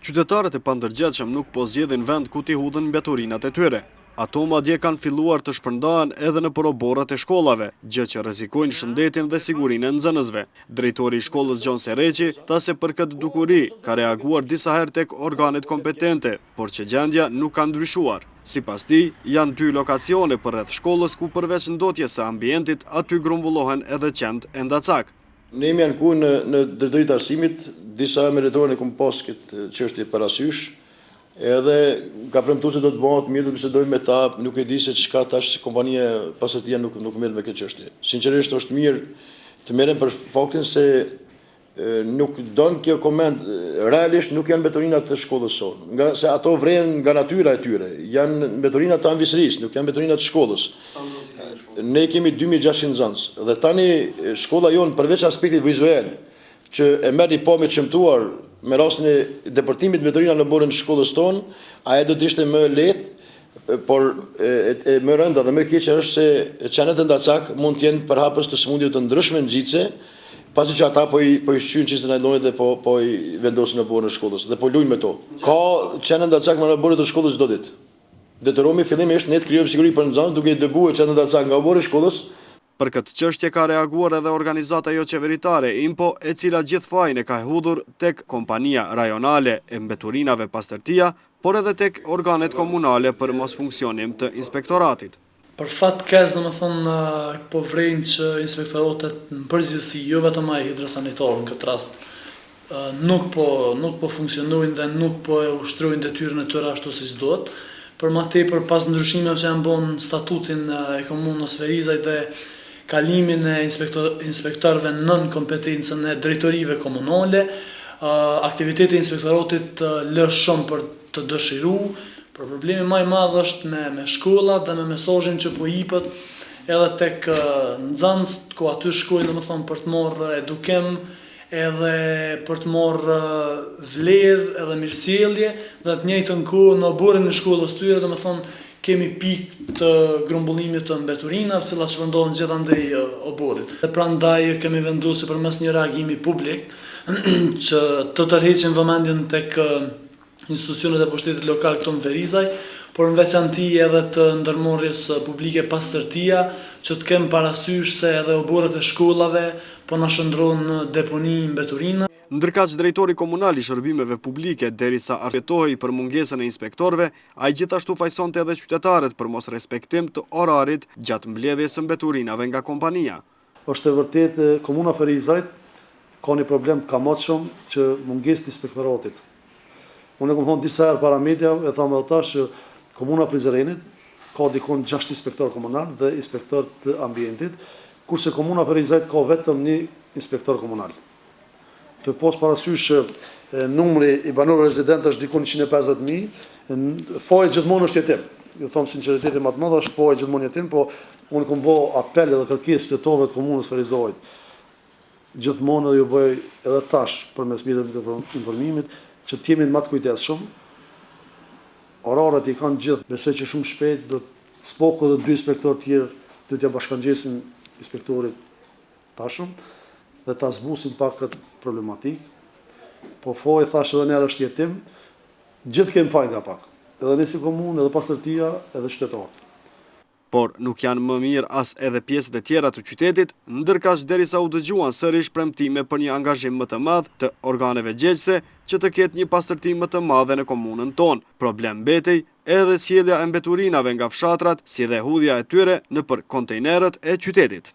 Qytetarët e pandërgjetshëm nuk po zgjedhin vend ku t'i hudhen mbeturinat e tyre. Ato madje kanë filluar të shpërndahen edhe në oborrat e shkollave, gjë që rrezikojnë shëndetin dhe sigurinë e nxënësve. Drejtori i shkollës Gjon Sereqi tha se për këtë dukuri ka reaguar disa herë tek organet kompetente, por që gjendja nuk ka ndryshuar. Sipas tij, janë 2 lokacione përreth shkollës ku përveç ndotjes së ambientit aty grumbullohen edhe qend e ndacak. Ne jemi anku në drejtoritë e arsimit, disa meritorë e kumë pas këtë çështje parasysh, edhe ka premtuar se do të bëhet mirë, do të bisedojmë me ta, nuk e di se çka tash kompania pastërtia nuk merret me këtë çështje. Sinqerisht është mirë të merren për faktin se nuk don kjo koment, realisht nuk janë mbeturinat të shkollës sonë, nga se ato vren nga natyra e tyre, janë mbeturinat të anëvisërisë, nuk janë mbeturinat të shkollës. Ne kemi 2600 nxënës dhe tani shkolla jonë përveç aspektit vizual që e merr i pa me çmtuar me rastin e depërtimit mbeturina në borën e shkollës tonë, ajo do të ishte më lehtë, por e më rënda dhe më keq është se çanet e ndacak mund të jenë përhapës të sëmundjeve të ndryshme nxitse, pasi që ata po i shqyjnë çistë nylonit dhe po i vendosin në borën e shkollës dhe po lujnë me to. Ka çanet ndacak në borën e shkollës çdo ditë. Detyrohemi fillimisht ne të krijojmë siguri për nxënës duke i dëbuar çanet ndacak nga borë e shkollës. Për këtë çështje ka reaguar edhe organizata jo qeveritare IMPO, e cila gjithë fajin e ka hudhur tek kompania rajonale e mbeturinave pastërtia, por edhe tek organet komunale për mosfunksionim të inspektoratit. Për fat keq, domethënë, po vrejnë që inspektoratet në përgjithësi, jo vetëm ai hidrosanitar në këtë rast, nuk po funksionojnë dhe nuk po e ushtrojnë detyrën e tyre ashtu siç duhet. Për më tepër pas ndryshimeve që janë bën statutin e komunës Ferizaj dhe kalimin e inspektorëve nën kompetencën e drejtorive komunale, aktiviteti i inspektoratit lë shumë për të dëshiruar, por problemi më i madh është me shkollat dhe me mesazhin që po jepet edhe tek nxënësit ku aty shkojnë domethënë për të marrë edukim, edhe për të marrë vlerë edhe mirësjellje, dhe të njëjtën kohë në borën e shkollës tyre, domethënë kemi pikë të grumbullimit të mbeturinave, të cilat shpërndohen gjithandej oborrit. Dhe prandaj kemi vendosur përmes një reagimi publik që të tërheqim vëmendjen tek institucionet e pushtetit lokal këtu në Ferizaj, por në veçanti edhe të ndërmarrjes publike pastërtia, që të kem parasysh se edhe oborret e shkollave po na shndrohen në deponi mbeturina. Ndërkaq drejtori komunal i shërbimeve publike derisa arsyetohej për mungesën e inspektorëve, ai gjithashtu fajsonte edhe qytetarët për mos respektim të orarit gjatë mbledhjes së mbeturinave nga kompania. Është e vërtetë komuna Ferizajt ka një problem të kamotshëm që mungesë të inspektoratit. Unë e kam thënë disa herë para media, e thamë edhe tash që komuna Prizrenit ka dikon 6 inspektor komunal dhe inspektor të ambientit, kurse komuna Ferizajt ka vetëm 1 inspektor komunal. Të pos parasysh numri i banorëve rezidentë është dikon 150.000, faji gjithmonë është jetim. Ju them sinqeriteti më të madh është faji gjithmonë jetim, po unë kam bë apel edhe kërkesë qytetarëve të komunës Ferizajt. Gjithmonë edhe ju bëj edhe tash përmes mjeteve të informimit që të jemi më të kujdesshëm. Oraret i kanë gjithë, besoj që shumë shpejt do të spoko dhe 2 inspektorë tjerë do t'ja bashkangjesin inspektorit tashëm dhe ta zbusin pak këtë problematik. Po faji thash edhe njerë është jetim, gjithë kemi faj nga pak. Edhe ne si komunë, edhe pastërtia, edhe qytetarët. Por nuk janë më mirë as edhe pjesët e tjera të qytetit, ndërkaq derisa u dëgjuan sërish premtime për një angazhim më të madh të organeve gjegjëse që të ketë një pastërtim më të madhe në komunën tonë. Problem mbetej edhe sjellja e mbeturinave nga fshatrat, si dhe hudhja e tyre nëpër kontejnerët e qytetit.